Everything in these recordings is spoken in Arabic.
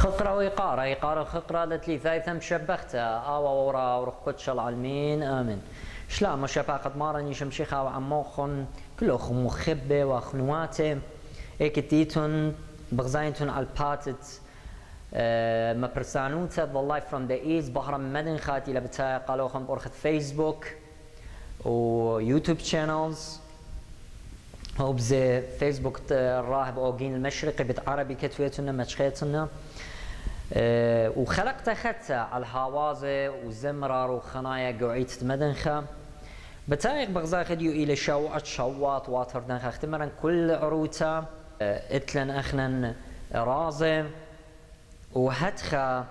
خقرة وإقارة إقارة خقرة لتلي ثايثم شبختها آوا ورا ورقتش العلمين آمن شلا ما شبه قد مارني شمشيخا وعموخن كلوخ مخبة وخنواتي إكتيتون بغزاينتون على الباتت ما برسانوتا the life from the east بحرم مدن خاتي لبتاي قالوا خم برخة فيسبوك ويوتيوب channels هو بزي فيسبوك الراهب أوجين المشرقي بالعربي كتويتنا مشخيتنا وخلقت خدت على الهوازة وزمرار وخنايا قعيت مدنخة بتايق بغزا خديو إلى شوات شوات واتر دنخة اختمرا كل عروتا اتلن اخنن رازة وهتخا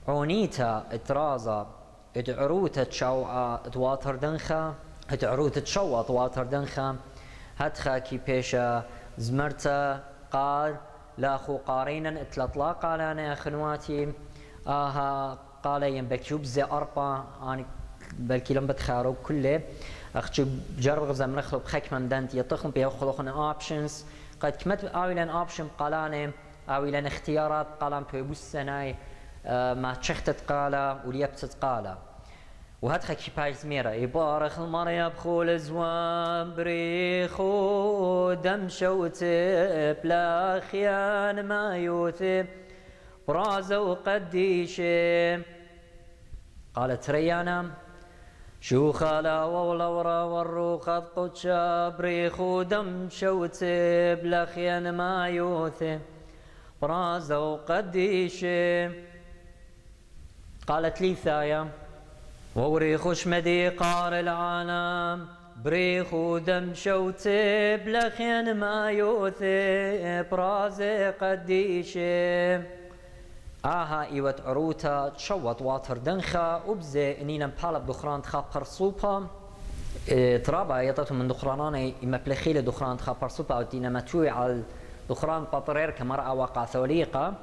عونيتا اترازة اتعروتا تشوعة اتواتر دنخة اتعروتا تشوات واتر دنخة هتخا كي بيشا زمرتا قال لا أخو قارينا اتلطلا قال أنا أخنواتي قال ينبك يبزي أربعة أنا بلكي لم بتخارو كله أختي جرب غزة مرخلو بخك من دانتي يطخن بيخلوخن أوبشنز قد كمت أويلان أوبشن قالاني أويلان اختيارات قالان بيبوس سناي ما تشختت قالا وليبتت قالا وهاد خكي بايز ميرا يبارخ المر يبخول زوان بريخو دم شوت بلا خيان ما يوثي برازة وقديشي قالت ريانا شو خالا وولورا والروخ قدشا بريخو دم شوت بلا خيان ما يوثي برازة وقديشي قالت لي ثايا ووريخ شمدي قار العالم بريخ ودم شوتي بلخين ما يوثي برازي قديشي ايوت عروتا تشوت واتر دنخا وبزي انينا مبالب دخران تخا برصوبا ترابا يطتو من دخراناني اما بلخيل دخران تخا برصوبا او دينا متوي على دخران بطرير كمرأة وقع ثوليقة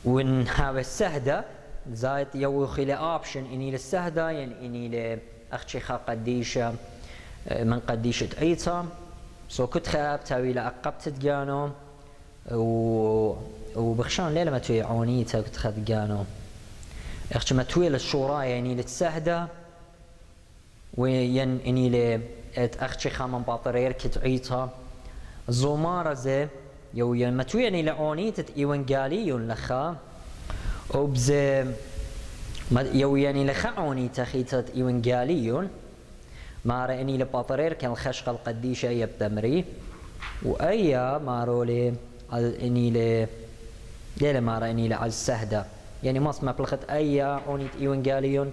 ونهاوي السهدة زايد يوخي لي اوبشن اني للسهدة يعني اني لاختي خا قديشة من قديشة عيتا سو كنت خاب تاوي لأقبت تجانو وبخشان ليلة ما توي عونيتا كنت خاب تجانو اختي ما توي للشوراء يعني للسهدة وين اني ل اختي خا من باطرير كت عيتا زومارة زي يو يعني ما توي يعني لعونيتا ايوانجاليون لخا وبزي يو يعني لخعوني تخيتت إيوانجاليون ما رأني لباطرير كان الخشقة القديشة يبتمري وأيا ما رولي إني ليلة ما رأني لعز السهدة يعني مصمع بلخت أيا عوني إيوانجاليون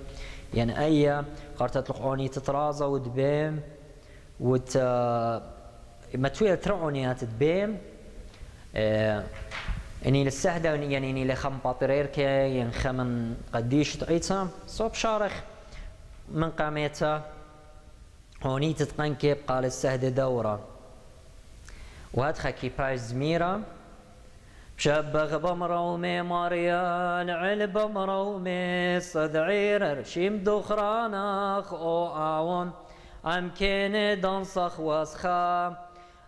يعني أيا قرتت لك عوني تترازا ودبيم ما تويل ترعوني تدبيم اني للسهدة يعني اني لخم باطرير كي ينخمن قديش تعيتها صوب شارخ من قاميتها هوني تتقنكب قال السهدة دورة وهدخا كيباش زميرة بشبغ بمرومي ماريان علب بمرومي صدعير رشيم دخرانخ او اعون امكن دنصخ وسخا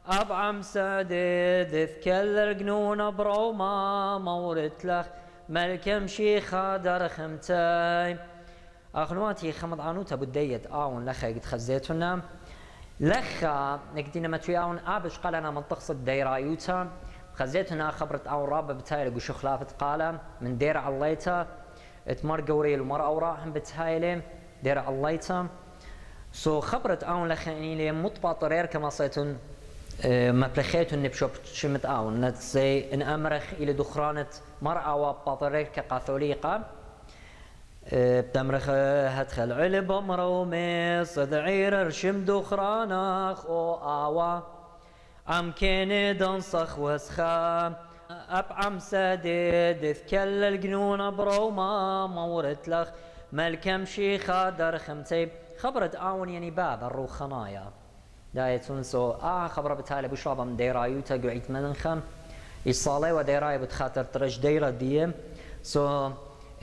أبعم سادد ذكر جنون بروما مورت لخ ملكم شيخا در خمتاي أخنواتي خمد عنوتا بديت آون لخا قد خزيتنا لخا نقدينا متوي آون آبش قال أنا من تقصد ديرايوتا خزيتنا خبرت آون رابا بتايل قشو خلافت قال من دير عليتا اتمر قوري المرأة وراهم بتايلي دير عليتا سو خبرت آون لخا إني لي مطبع كما صيتون ما بلخيت النبشوب شمت آون نتسي إن أمرخ إلى دخرانة مرأة وباطرير كقاثوليقة بتمرخ هدخل علب مرومي صدعير رشم دخرانخ أو آوا أمكن دنصخ وسخا أبعم سادد ذكل الجنون بروما مورت لخ ملكم شيخا در خمتي خبرت آون يعني باب الروخنايا دايتون سو خبره بتالي بشربه من ديرايوتا قعيت منخم يصالي وديراي بتخاطر ترج ديرا ديم سو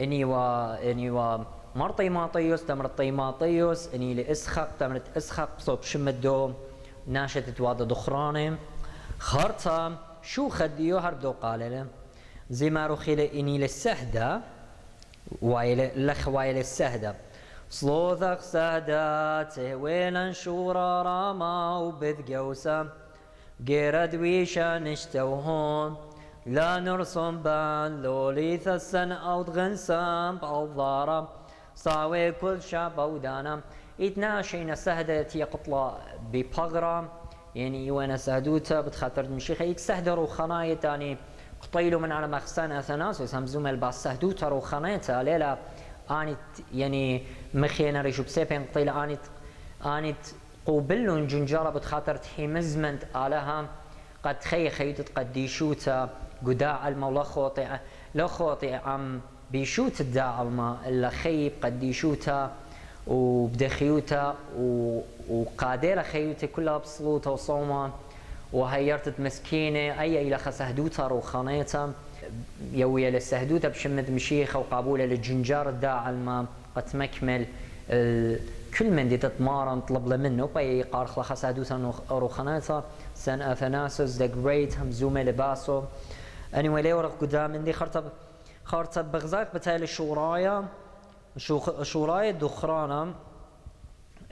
اني و مرطي ماطيوس تمرطي ماطيوس اني لاسخق تمرت اسخق صوب شمدو ناشت تواد دخراني خرطه شو خديو هربدو قال له زي ما رخيل إني للسهدة لخ وايل السهدة صلوثق سهدات ويلن شورا راما وبذ قوسا قيرد ويشا نشتوهون لا نرسم بان لوليث السن أو تغنسام بالضارة صاوي كل شاب ودانا إتناشينا سهدة يقطلا ببغرة يعني وانا سهدوتا بتخاطر مشيخة يتسهدروا خناية تاني قطيلوا من على مخسان أثناس همزوم الباس سهدوتا رو خنايتا ليلا آنت يعني مخينا ريشو بسيبين قطيلة آنت قوبلون جنجارة بتخاطر تحيمزمنت آلها قد خيوتت قد ديشوتا قداع المولا خوطئة لا خوطئة عم بيشوت الداع الما إلا خيب قد ديشوتا وبدخيوتا وقادرة خيوتا كلها بصلوتا وصوما وهيرتت مسكينة أي إلى خسهدوتا روخانيتا يويا للسهدوتا بشمد مشيخة وقابولة للجنجار الداع الما قد تمكمل كل من دي تتمارن طلب له منه بي قارخ خسهدوتا روخانيتا سان أثناسوس the great همزومة لباسو anyway ليه ورق قدام من دي خارطة بغزاك بتالي شورايا دخرانا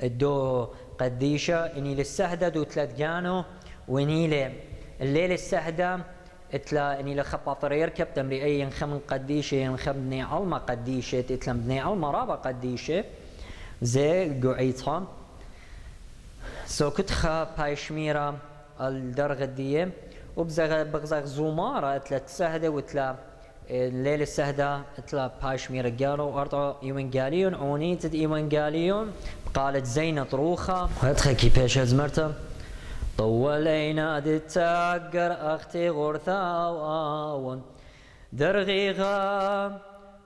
الدو قديشة إني للسهدة دو ثلاث جانو وإني الليل السهدة اتلا إني لخباطر يركب تمري أي ينخم قديشة ينخم بني علمة قديشة تتلم بني علمة رابع قديشة زي قعيتها سو كتخا بايشميرا الدرغة دي وبغزاك زومارة اتلا تسهدة واتلا الليل السهدة اتلا بايشميرا قالوا وارطعوا ايوانجاليون عونيتد ايوانجاليون قالت زينة طروخة وهدخل كي بيش هزمرتا طولينا دي تاقر اختي غرثا واون درغيغا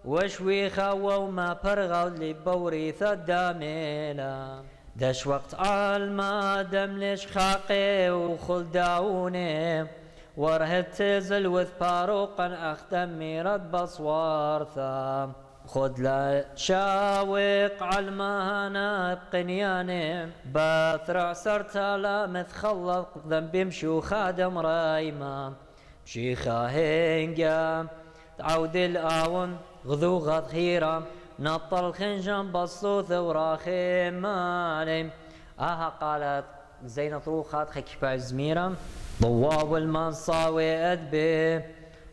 وشويخا وما برغا اللي بوريثا داميلا داش وقت عالما دملش خاقي وخلداوني ورهت تزل وذ باروقا اختم ميرد بصوارثا خد لا شاوق عالمهانا بقنياني باثرع سرتا لا متخلط ذنبي مشو خادم رايما مشيخا هنجا تعود الآون غذو غضخيرا نطل الخنجان بصوث وراخي مالي قالت زينة طروخات خكفا زميرا ضواب المنصاوي أدبي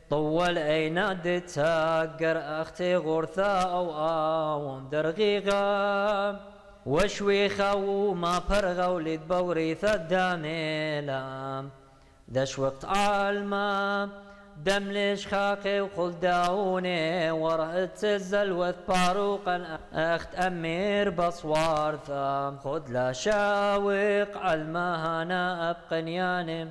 طول أيناد تاقر أختي غرثا أو آوم درغيغا وشويخا وما برغا ولد بوريثا داميلا داش وقت عالما دملش خاقي وخلداوني ورهت الزلوة باروقا اخت امير بصوارثا خد لا شاوق عالمهانا ابقنياني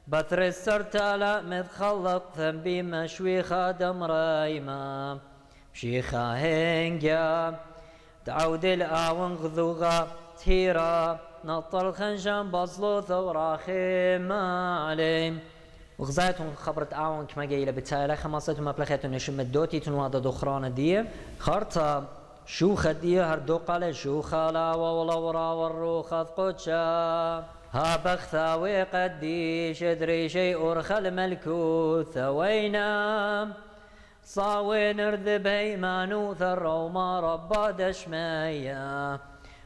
بثر السرتالا متخلق ذنبي مشوي خادم رايما شيخا هنجا تعود الاون غذوغا تيرا نطل الخنجان بصلو ثوراخي مالي وغزايتهم خبرت آون كما جايلة بتايلة خماستهم أبلغتهم نشم الدوتي تنوادا دخرانة دي خارطة شوخة دي هردو قال شوخة لا والورا والروخة قدشا ها بخثاوي قديش ادري شيء أرخى الملكوت ثوينا صاوي نرذب هيمانو ثرو ما ربا دشمايا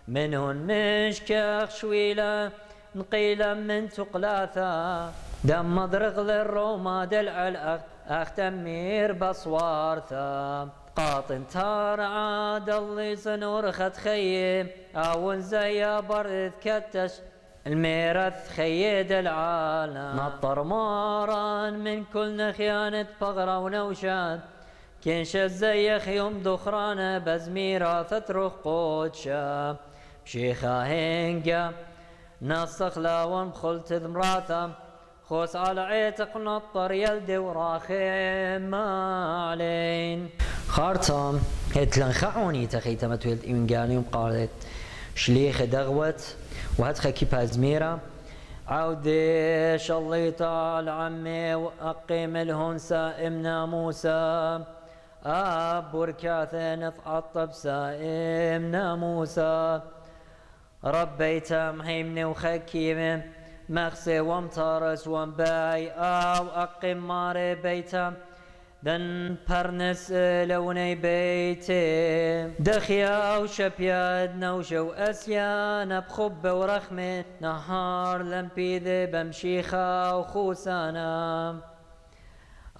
منهن مشكخ شويلة نقيلا من تقلاثا دم مضرغ للروما دلع اختمير بصوارثا قاطن تار عاد اللي سنور خد خيم اول زي برد كتش الميرث خيد العالم نطر ماران من كل نخيانة بغرة ونوشاد كنش الزيخ يوم دخرانة بزميرة تترخ قودشا شيخا هنجا نسخ لاون خلت ذمراثا خوس على عيتق نطر يلدي وراخي مالين خارتام هتلن خعوني تخيتا متولد إيمنجاني وقالت شليخ دغوت وهدخل كيبها زميرة عوديش الله تعالى عمي وأقيم لهن سائمنا موسى بركاث نتعطب سائمنا موسى ربيت محيمني وخكيم مخسي ومطرس ومباي أو أقيم ماري بيتا دن برنس لوني بيتي دخيا وشبياد نوشو أسيان بخب ورخمة نهار لمبيذ بمشيخة وخوسانا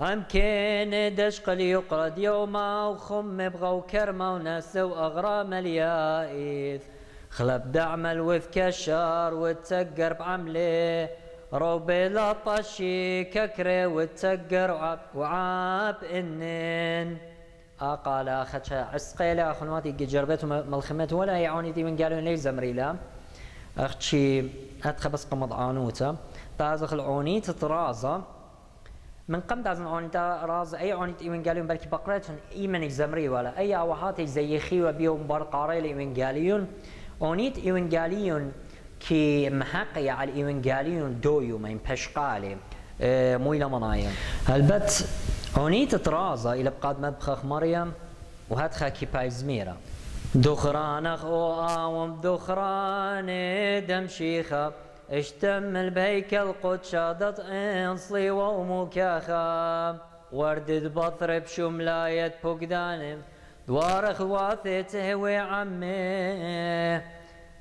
أمكن دشق ليقرد يوما وخم بغو كرمة وناس وأغرام اليائث خلب دعم الوفك الشار وتسقر بعمله روبي لطشي ككري وتسقر وعاب إنن قال أخذ عسقي لا أخواتي جربته ملخمت ولا يعوني دي من قالوا لي زمريلا أختشي أتخبص قمض عانوتا تازخ العوني تترازا من قم دازن عوني راز أي عوني من قالوا بلكي بقرتهم إيمن زمري ولا أي أوهاتي زي خيوة بيوم برقاري لإيوانجاليون أونيت إيوانجاليون كي محقية على الإيوانجاليون دويو ما ينبشقالي مويلة منايا هالبت أونيت ترازا إلى بقاد مدبخخ مريم وهاتخا كيباي زميرة دخرانخ وآوم دخران دمشيخة اشتم البيكل قد شادت انصلي ومكاخا وردد بطرب شملاية بوكدانم دوار اخواتي تهوي عمي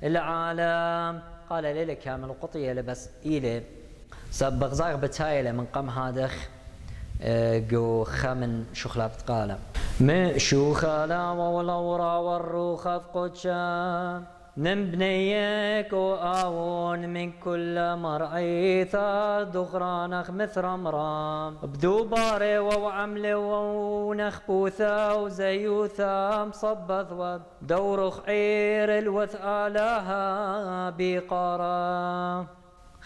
العالم قال ليلة كامل قطية لبس إيلي سبق زاغ بتايلة من قم هادخ جو خمن شخلة بتقالة مشوخة لا والورا والروخة قدشا نبنيك وآون من كل مرعيثة دغرانخ مثرمرام بدو باري وعملي ونخبوثة وزيوثة مصبث ودورخ عير الوثالها بقرا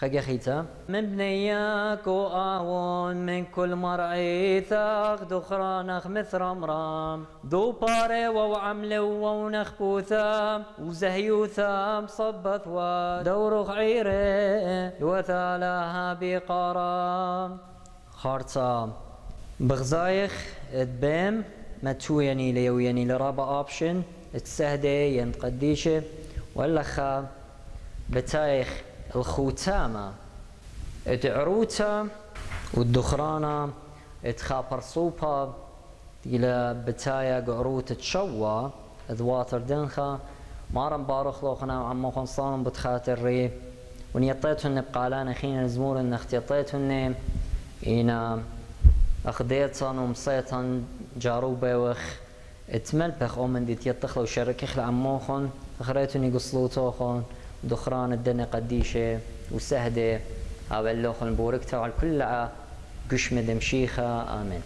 خجا خيتا من بنياك وآون من كل مرعيثة دخرانخ مثرمرام دو باري وعملي ونخبوثة وزهيوثة مصبث ودورخ عيري وثالها بقرا خارطة بغزايخ ادبام ما تويني ليويني لرابا اوبشن تسهدي ينتقديشه ولا خا بتايخ الخوتامة اتعروتا والدخرانة اتخابر صوبا إلى بتايا قعروت تشوى ذواتر دنخا مارن بارخ لوخنا عمو خنصان بتخاتر ري ونيطيتهن بقالان خينا زمور ان اختيطيتهن إنا أخديتن ومصيتن جاروبة وخ اتملبخ من دي تيطخلو شركخ لعموخن أخريتن يقصلوتوخن دخران الدنيا قديشة وسهدة هذا اللوخن بوركته على كل قشمة دمشيخة آمين.